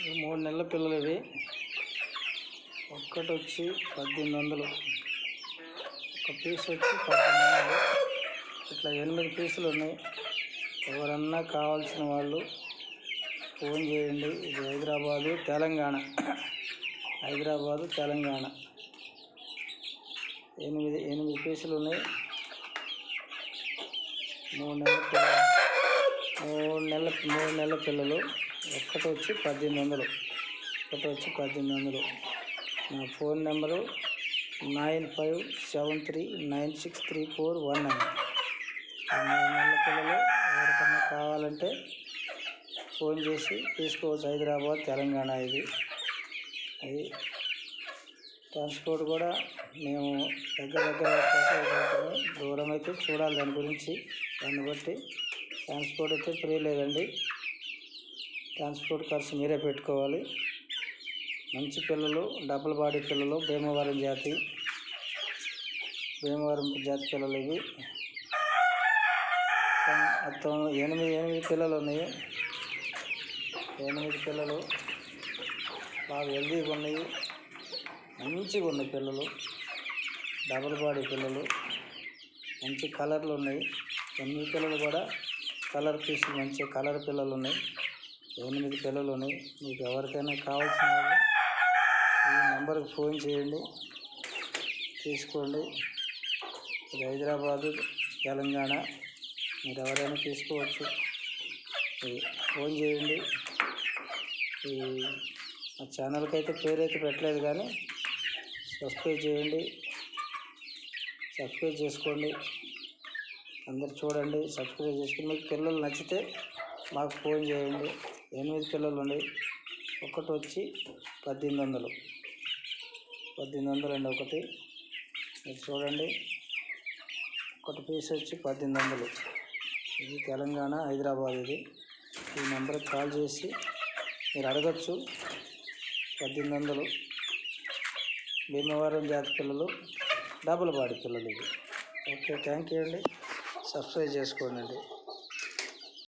ఇవి 3 నెలల పిల్లలు. ఇవి ఒక్కటి వచ్చి 1800, ఒక పీస్ వచ్చి 1800. ఇట్లా 8 పీసులు ఉన్నాయి. ఎవరన్నా కావాల్సిన వాళ్ళు ఫోన్ చేయండి. ఇది హైదరాబాదు తెలంగాణ. 8 పీసులు ఉన్నాయి. 3 నెలల పిల్లలు. ఒక్కటి వచ్చి 1800. నా ఫోన్ నెంబరు 9573963419. 3 నెలల పిల్లలు ఎవరికన్నా కావాలంటే ఫోన్ చేసి తీసుకోవచ్చు. హైదరాబాద్ తెలంగాణ. ఇది ట్రాన్స్పోర్ట్ కూడా మేము దగ్గర దూరం అయితే చూడాలి. దాన్ని బట్టి ట్రాన్స్పోర్ట్ అయితే ఫ్రీ లేదండి. ట్రాన్స్పోర్ట్ ఖర్చు మీరే పెట్టుకోవాలి. మంచి పిల్లలు, డబుల్ బాడీ పిల్లలు, భీమవరం జాతి పిల్లలు. ఇవి మొత్తం 8 పిల్లలు ఉన్నాయి. 8 పిల్లలు బాగా హెల్దీగా ఉన్నాయి, మంచిగా ఉన్నాయి పిల్లలు. డబుల్ బాడీ పిల్లలు, మంచి కలర్లు ఉన్నాయి. 8 పిల్లలు కూడా కలర్ పీసులు, మంచి కలర్ పిల్లలు ఉన్నాయి. 8 పిల్లలు ఉన్నాయి. మీకు ఎవరికైనా కావాల్సిన వాళ్ళు ఈ నెంబర్కి ఫోన్ చేయండి, తీసుకోండి. ఇది హైదరాబాదు తెలంగాణ. మీరు ఎవరైనా తీసుకోవచ్చు. ఫోన్ చేయండి. మా ఛానల్కి అయితే పేరైతే పెట్టలేదు, కానీ సబ్స్క్రైబ్ చేయండి. సబ్స్క్రైబ్ చేసుకోండి. అందరు చూడండి, సబ్స్క్రైబ్ చేసుకుని మీకు పిల్లలు నచ్చితే మాకు ఫోన్ చేయండి. 8 పిల్లలు ఉన్నాయి. ఒకటి వచ్చి 1800 అండి. ఒకటి మీరు చూడండి. ఒకటి పీస్ వచ్చి 1800. ఇది తెలంగాణ, హైదరాబాద్. ఇది ఈ నెంబర్కి కాల్ చేసి మీరు అడగచ్చు. 1800 భీమవరం జాతి పిల్లలు, డబుల్ బాడీ పిల్లలు. ఇవి ఓకే. థ్యాంక్ యూ అండి. సబ్స్క్రైబ్ చేసుకోండి.